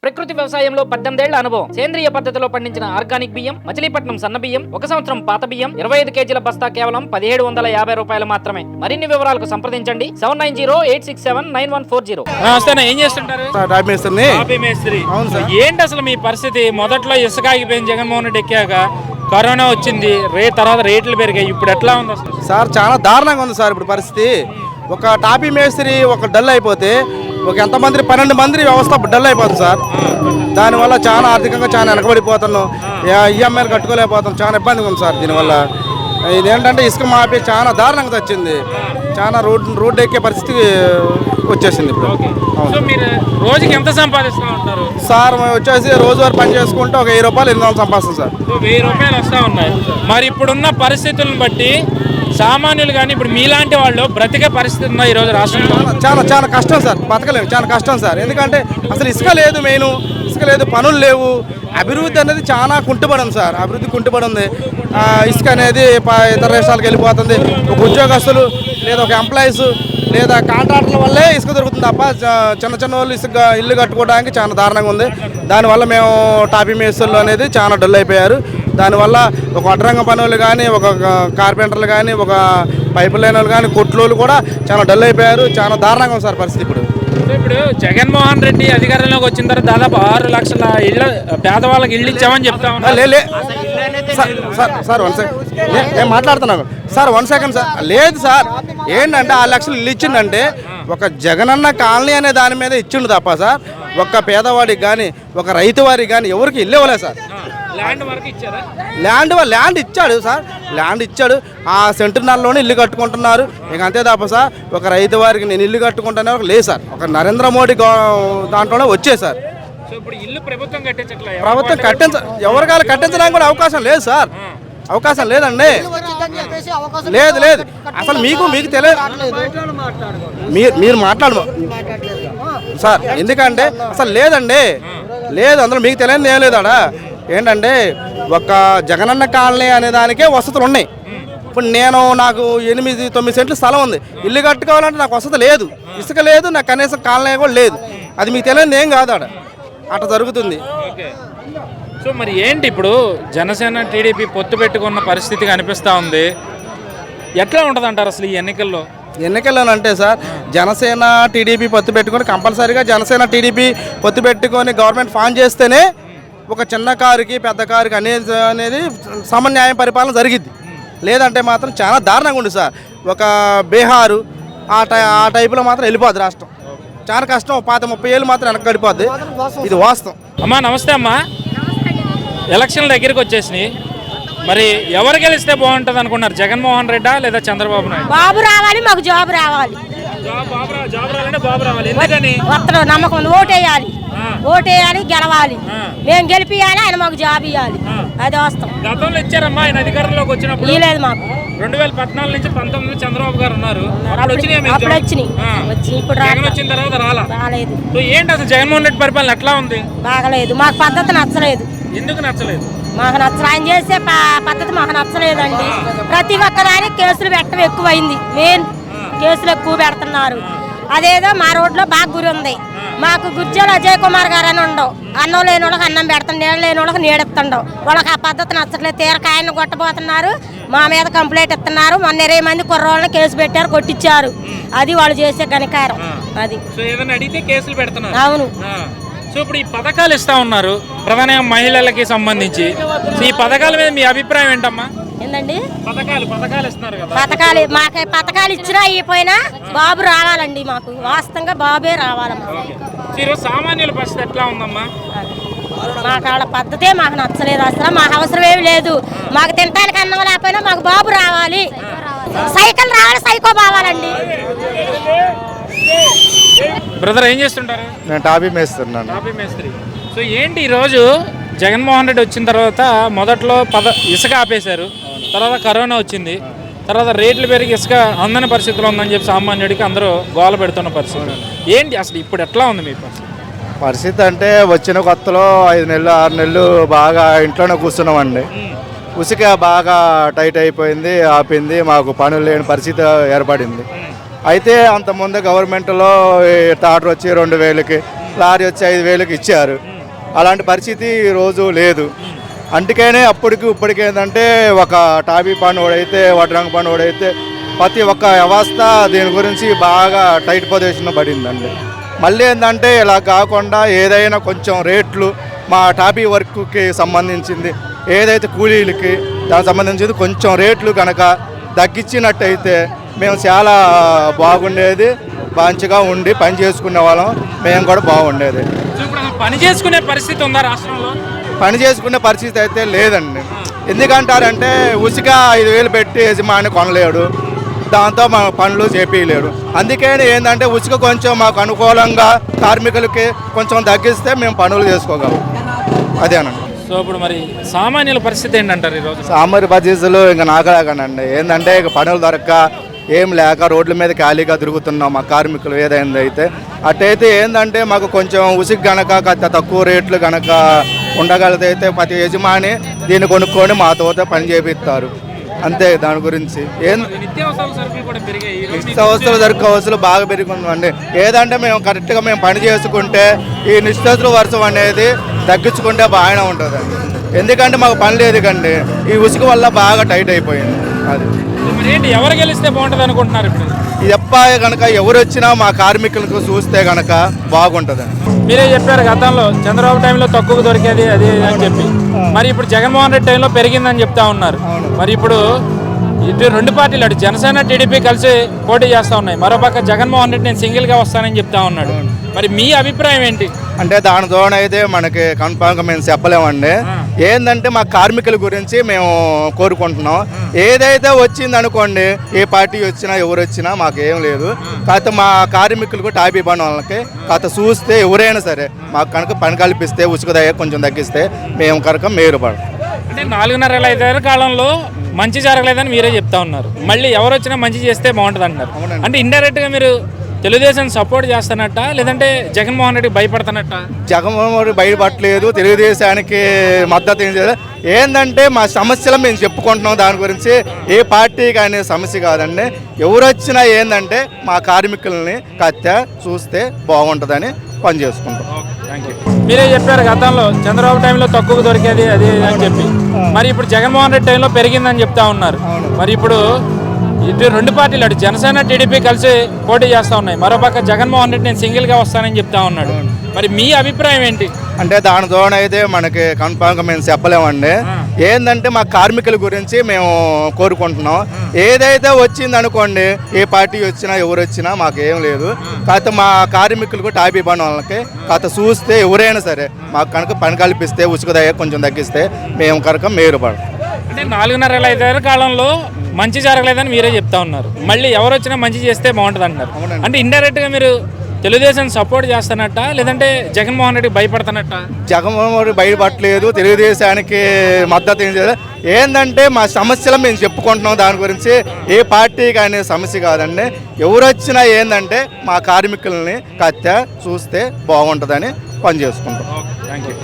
ప్రకృతి వ్యవసాయంలో 18 ఏళ్ల అనుభవం. సేంద్రియ పద్ధతిలో పండించిన ఆర్గానిక్ బియ్యం, మచిలీపట్నం సన్న బియ్యం, 1 సంవత్సరం పాత బియ్యం, 25 కేజీల బస్తా కేవలం 1750 రూపాయలు మాత్రమే. మరిన్ని వివరాలకు సంప్రదించండి 7908679140. నమస్తే, ఏం చేస్తుంటారు? ఏంటి అసలు మీ పరిస్థితి? మొదట్లో ఇసుక ఆగిపోయింది, జగన్మోహన్ రెడ్డి ఎక్కాక కరోనా వచ్చింది, తర్వాత రేట్లు పెరిగాయి. ఇప్పుడు ఎట్లా ఉంది అసలు? సార్ చాలా దారుణంగా ఉంది సార్ ఇప్పుడు పరిస్థితి. ఒక టాపీ మేస్త్రి ఒక డల్ అయిపోతే ఒక ఎంతమంది 12 మంది వ్యవస్థ డల్ అయిపోతుంది సార్. దానివల్ల చాలా ఆర్థికంగా చాలా వెనకబడిపోతున్నాం. ఈఎంఐలు కట్టుకోలేకపోతాం, చాలా ఇబ్బందిగా ఉంది సార్. దీనివల్ల ఇదేంటంటే ఇసుక మాఫీ చాలా దారుణంగా వచ్చింది, చాలా రోడ్డు ఎక్కే పరిస్థితి వచ్చేసింది ఇప్పుడు. మీరు రోజుకి ఎంత సంపాదిస్తూ ఉంటారు సార్? వచ్చేసి రోజువారీ పని చేసుకుంటే ఒక 1000 రూపాయలు 800 సంపాదిస్తాం సార్. 1000 రూపాయలు వస్తూ ఉన్నాయి. మరి ఇప్పుడున్న పరిస్థితులను బట్టి సామాన్యులు కానీ ఇప్పుడు మీలాంటి వాళ్ళు బ్రతికే పరిస్థితి ఉందా ఈరోజు రాష్ట్రంలో? చాలా చాలా కష్టం సార్, బతకలేము, చాలా కష్టం సార్. ఎందుకంటే అసలు ఇసుక లేదు, మెయిన్ ఇసుక లేదు, పనులు లేవు. అభివృద్ధి అనేది చాలా కుంటుపడింది సార్, అభివృద్ధి కుంటుపడింది. ఇసుక అనేది ఇతర రాష్ట్రాలకు వెళ్ళిపోతుంది. ఒక ఉద్యోగస్తులు లేదా ఒక ఎంప్లాయీస్ లేదా కాంట్రాక్టర్ల వల్లే ఇసుక దొరుకుతుంది తప్ప చిన్న చిన్న వాళ్ళు ఇసుక ఇల్లు కట్టుకోవడానికి చాలా దారుణంగా ఉంది. దానివల్ల మేము టాపీ మేస్త్రులు అనేది చాలా డల్ అయిపోయారు. దానివల్ల ఒక వడ్రంగ పనులు కానీ, ఒక కార్పెంటర్లు కానీ, ఒక పైపు లైన్ వాళ్ళు కానీ, కొట్లోళ్ళు కూడా చాలా డల్ అయిపోయారు. చాలా దారుణంగా ఉంది సార్ పరిస్థితి ఇప్పుడు. ఇప్పుడు జగన్మోహన్ రెడ్డి అధికారంలోకి వచ్చిన తర్వాత దాదాపు 6 లక్షల ఇళ్ళు పేదవాళ్ళకి ఇళ్ళు ఇచ్చామని చెప్తా ఉన్నారు. సార్ 1 సెకండ్, నేను మాట్లాడుతున్నాను సార్. 1 second sir. లేదు సార్, ఏంటంటే 6 లక్షలు ఇల్లు ఇచ్చిందంటే ఒక జగనన్న కాలనీ అనే దాని మీద ఇచ్చిండు తప్ప సార్ ఒక్క పేదవాడికి కానీ ఒక రైతు వారికి కానీ ఎవరికి ఇల్లు ఇవ్వలేదు సార్. ల్యాండ్ ఇచ్చాడు సార్, ల్యాండ్ ఇచ్చాడు. ఆ సెంటున్నరలోనే ఇల్లు కట్టుకుంటున్నారు. ఇక అంతే తప్ప సార్ ఒక రైతు వారికి నేను ఇల్లు కట్టుకుంటానే లేదు సార్. ఒక నరేంద్ర మోడీ దాంట్లోనే వచ్చే సార్. ప్రభుత్వం ఎవరికాలు కట్టించడానికి కూడా అవకాశం లేదు సార్, అవకాశం లేదండి. లేదు లేదు అసలు మీకు తెలియదు, మీరు మాట్లాడు సార్. ఎందుకంటే అసలు లేదండి, లేదు అందులో మీకు తెలియదు ఏం లేదు. ఆడ ఏంటంటే ఒక జగనన్న కాలనీ అనే దానికే వసతులు ఉన్నాయి. ఇప్పుడు నాకు 8-9 సెంట్లు స్థలం ఉంది, ఇల్లు కట్టుకోవాలంటే నాకు వసతి లేదు, ఇసుక లేదు, నాకు కనీసం కాలనీ కూడా లేదు. అది మీకు తెలియదు ఏం కాదు, ఆడ అట్లా జరుగుతుంది. సో మరి ఏంటి ఇప్పుడు జనసేన టీడీపీ పొత్తు పెట్టుకున్న పరిస్థితి కనిపిస్తూ ఉంది, ఎట్లా ఉంటుంది అంటారు అసలు ఈ ఎన్నికల్లోనంటే సార్? జనసేన టీడీపీ పొత్తు పెట్టుకొని కంపల్సరీగా జనసేన టీడీపీ పొత్తు పెట్టుకొని గవర్నమెంట్ ఫామ్ చేస్తేనే ఒక చిన్న కారుకి పెద్ద కారుకి అనేది సమన్యాయ పరిపాలన జరిగిద్ది. లేదంటే మాత్రం చాలా దారుణంగా ఉంది సార్. ఒక బీహారు ఆ టైపులో మాత్రం వెళ్ళిపోద్ది రాష్ట్రం. చాలా కష్టం, 30 ఏళ్ళు మాత్రం వెనక్కి గడిపోద్ది. ఇది వాస్తవం. అమ్మా నమస్తే అమ్మా. ఎలక్షన్ల దగ్గరికి వచ్చేసినాయి, మరి ఎవరు గెలిస్తే బాగుంటుంది అనుకున్నారు? జగన్మోహన్ రెడ్డా లేదా చంద్రబాబు నాయుడు? బాబు రావాలి, మాకు జాబ్ రావాలి. నమ్మకం ఉంది. ఓటేయాలి, గెలవాలి, మేము గెలిపియాలి, ఆయన మాకు జాబ్ ఇవ్వాలి. అది వస్తాం. గతంలో ఇచ్చారమ్మా ఆయన అధికారంలోకి వచ్చినప్పుడు? లేదు మాకు. 2014 నుంచి 19 చంద్రబాబు గారు ఉన్నారు, అప్పుడు వచ్చినాయి. ఇప్పుడు వచ్చిన తర్వాత రాలేదు. ఏంటి అసలు జగన్మోహన్ రెడ్డి పరిపాలన ఎట్లా ఉంది? బాగలేదు, మాకు పద్ధతి నచ్చలేదు. ఎందుకు నచ్చలేదు? మాకు ఆయన చేసే పద్ధతి మాకు నచ్చలేదండి. ప్రతి ఒక్కదానికి కేసులు పెట్టడం ఎక్కువైంది. మెయిన్ కేసులు ఎక్కువ పెడుతున్నారు. అదేదో మా రోడ్లో బాగా గురి ఉంది. మాకు గుర్జాల అజయ్ కుమార్ గారు అని ఉండవు. అన్నం లేని వాళ్ళకి అన్నం పెడతాం, నీళ్ళు లేని వాళ్ళకి నీడెత్తండవు. వాళ్ళకి ఆ పద్ధతి నచ్చట్లేదు. తీరకాయన్ని కొట్టబోతున్నారు, మా మీద కంప్లైంట్ ఇస్తున్నారు. మొన్న 20 మంది కుర్రోళ్ళని కేసు పెట్టారు, కొట్టించారు. అది వాళ్ళు చేసే ఘనకారం. అది అడిగితే కేసులు పెడుతున్నారు. అవును. సో ఇప్పుడు ఈ పథకాలు ఇస్తా ఉన్నారు ప్రధానంగా మహిళలకి సంబంధించి, ఈ పథకాల మీద మీ అభిప్రాయం ఏంటమ్మా? ఏంటండి పథకాలు ఇస్తున్నారు కదా? మాకు పథకాలు ఇచ్చినా అయిపోయినా బాబు రావాలండి. మాకు వాస్తవంగా బాబే రావాలమ్మా. సామాన్యుల పరిస్థితి ఎట్లా ఉందమ్మా? మాకు ఆడ పద్ధతే మాకు నచ్చలేదు అసలు. మాకు అవసరం ఏమి లేదు. మాకు తినడానికి అన్నం లేకపోయినా మాకు బాబు రావాలి. సైకిల్ రావాలి, సైకో బావాలండి. బ్రదర్ ఏం చేస్తుంటారు? నేను టాపీ మేస్తున్నాను. టాపీ మేస్త్రి. సో ఏంటి ఈరోజు జగన్మోహన్ రెడ్డి వచ్చిన తర్వాత మొదట్లో ఇసుక ఆపేశారు, తర్వాత కరోనా వచ్చింది, తర్వాత రేట్లు పెరిగి ఇసుక అందని పరిస్థితిలో ఉందని చెప్పి సామాన్యుడికి అందరూ గోల పెడుతున్న పరిస్థితి. ఏంటి అసలు ఇప్పుడు ఎట్లా ఉంది మీ పరిస్థితి? అంటే వచ్చిన కొత్తలో 5 నెలలు 6 నెలలు బాగా ఇంట్లోనే కూర్చున్నామండి. ఉసుక బాగా టైట్ అయిపోయింది, ఆపింది, మాకు పనులు లేని పరిస్థితి ఏర్పడింది. అయితే అంతకుముందు గవర్నమెంట్లో టాటర్ వచ్చి 2000కి, లారీ వచ్చి 5000కి ఇచ్చారు. అలాంటి పరిస్థితి ఈరోజు లేదు. అందుకనే అప్పటికి ఇప్పటికి ఏంటంటే ఒక టాపీ పనుడైతే వడ్రంగ పనుడైతే ప్రతి ఒక్క వ్యవస్థ దీని గురించి బాగా టైట్ పొజిషన్ పడిందండి. మళ్ళీ ఏంటంటే ఇలా కాకుండా ఏదైనా కొంచెం రేట్లు మా టాపీ వర్క్కి సంబంధించింది ఏదైతే కూలీలకి దానికి సంబంధించింది కొంచెం రేట్లు కనుక తగ్గించినట్టయితే మేము చాలా బాగుండేది, మంచిగా ఉండి పని చేసుకునే వాళ్ళం, మేము కూడా బాగుండేది. సో ఇప్పుడు అసలు పని చేసుకునే పరిస్థితి ఉందా రాష్ట్రంలో? పని చేసుకునే పరిస్థితి అయితే లేదండి. ఎందుకంటారంటే ఉసిక 5,000 పెట్టి యజమాని కొనలేడు, దాంతో మా పనులు చేపించలేడు. అందుకని ఏంటంటే ఉసుక కొంచెం మాకు అనుకూలంగా కార్మికులకి కొంచెం తగ్గిస్తే మేము పనులు చేసుకోగలం, అదేనండి. సో ఇప్పుడు మరి సామాన్యుల పరిస్థితి ఏంటంటారు ఈరోజు? సామరి పరిస్థితులు ఇంకా నాగలాగనండి. ఏంటంటే ఇక పనులు దొరక్క ఏం లేక రోడ్ల మీద ఖాళీగా తిరుగుతున్నాం మా కార్మికులు ఏదైంది అయితే. అట్టయితే ఏంటంటే మాకు కొంచెం ఉసుక గనక తక్కువ రేట్లు గనక ఉండగలిగితే ప్రతి యజమాని దీన్ని కొనుక్కొని మాతో పని చేపిస్తారు, అంతే. దాని గురించి నిత్యావసరాల సరుకులు కూడా పెరిగాయి. నిత్యావసరాల సరుకులు బాగా పెరుగుతుందండి. ఏదంటే మేము కరెక్ట్గా మేము పని చేసుకుంటే ఈ నిత్యావసర వర్షం అనేది తగ్గించుకుంటే బాగానే ఉంటుందండి. ఎందుకంటే మాకు పని లేదు కండి, ఈ ఉసుక వల్ల బాగా టైట్ అయిపోయింది. అది మరి ఏంటి, ఎవరు గెలిస్తే బాగుంటుంది అనుకుంటున్నారు ఇప్పుడు? ఇది చెప్పాలి కనుక ఎవరు వచ్చినా మా కార్మికులకు చూస్తే కనుక బాగుంటుందండి. మీరే చెప్పారు గతంలో చంద్రబాబు టైంలో తక్కువ దొరికేది అది అని చెప్పి, మరి ఇప్పుడు జగన్మోహన్ రెడ్డి టైంలో పెరిగిందని చెప్తా ఉన్నారు. మరి ఇప్పుడు ఇటు రెండు పార్టీలు అటు జనసేన టీడీపీ కలిసి పోటీ చేస్తూ ఉన్నాయి, మరోపక్క జగన్మోహన్ రెడ్డి నేను సింగిల్గా వస్తానని చెప్తా ఉన్నాడు. మరి మీ అభిప్రాయం ఏంటి? అంటే దాని తోడ అయితే మనకి కన్ఫామ్గా మేము చెప్పలేమండి. ఏంటంటే మా కార్మికుల గురించి మేము కోరుకుంటున్నాం. ఏదైతే వచ్చింది అనుకోండి, ఏ పార్టీ వచ్చినా ఎవరు వచ్చినా మాకేం లేదు. కాకపోతే మా కార్మికులకు టాపీ పని వాళ్ళకి కాస్త చూస్తే ఎవరైనా సరే మాకు కనుక పని కల్పిస్తే ఉసుక కొంచెం తగ్గిస్తే మేము కనుక మేలుపడం. అంటే 4.5 కాలంలో మంచి జరగలేదని మీరే చెప్తా ఉన్నారు, మళ్ళీ ఎవరు వచ్చినా మంచి చేస్తే బాగుంటుంది అంటున్నారు. అంటే ఇండైరెక్ట్గా మీరు తెలుగుదేశం సపోర్ట్ చేస్తున్నట్ట, లేదంటే జగన్మోహన్ రెడ్డి భయపడుతున్నట్ట? జగన్మోహన్ రెడ్డి బయటపడలేదు, తెలుగుదేశానికి మద్దతు ఏం చేయలేదు. ఏంటంటే మా సమస్యలు మేము చెప్పుకుంటున్నాం, దాని గురించి ఏ పార్టీకి అనే సమస్య కాదండి. ఎవరు వచ్చినా ఏంటంటే మా కార్మికుల్ని కత్త చూస్తే బాగుంటుందని పని చేసుకుంటాం. Thank you. మీరే చెప్పారు గతంలో చంద్రబాబు టైంలో తక్కువ దొరికేది అది అని చెప్పి, మరి ఇప్పుడు జగన్మోహన్ రెడ్డి టైంలో పెరిగిందని చెప్తా ఉన్నారు. మరి ఇప్పుడు ఇటు రెండు పార్టీలు అటు జనసేన టీడీపీ కలిసి పోటీ చేస్తూ ఉన్నాయి, మరోపక్క జగన్మోహన్ రెడ్డి నేను సింగిల్గా వస్తానని చెప్తా ఉన్నాడు. మరి మీ అభిప్రాయం ఏంటి? అంటే దాని తోడ అయితే మనకి కన్ఫామ్గా మేము చెప్పలేమండి. ఏంటంటే మా కార్మికుల గురించి మేము కోరుకుంటున్నాం. ఏదైతే వచ్చింది అనుకోండి, ఏ పార్టీ వచ్చినా ఎవరు వచ్చినా మాకేం లేదు. కాకపోతే మా కార్మికులకు టాపీ పని వాళ్ళకి కాస్త చూస్తే ఎవరైనా సరే మాకు కనుక పని కల్పిస్తే ఉసుక కొంచెం తగ్గిస్తే మేము కనుక మేలుపడం. అంటే 4.5 కాలంలో మంచి జరగలేదని మీరే చెప్తా ఉన్నారు, మళ్ళీ ఎవరు వచ్చినా మంచి చేస్తే బాగుంటుంది అంటున్నారు. అంటే ఇండైరెక్ట్గా మీరు తెలుగుదేశం సపోర్ట్ చేస్తున్నట్ట, లేదంటే జగన్మోహన్ రెడ్డి భయపడుతున్నట్ట? జగన్మోహన్ రెడ్డి బయటపడలేదు, తెలుగుదేశానికి మద్దతు ఏం చేయలేదు. ఏంటంటే మా సమస్యలు మేము చెప్పుకుంటున్నాం, దాని గురించి ఏ పార్టీకి అనే సమస్య కాదండి. ఎవరు వచ్చినా ఏంటంటే మా కార్మికుల్ని కత్త చూస్తే బాగుంటుందని పని చేసుకుంటాం. Thank you.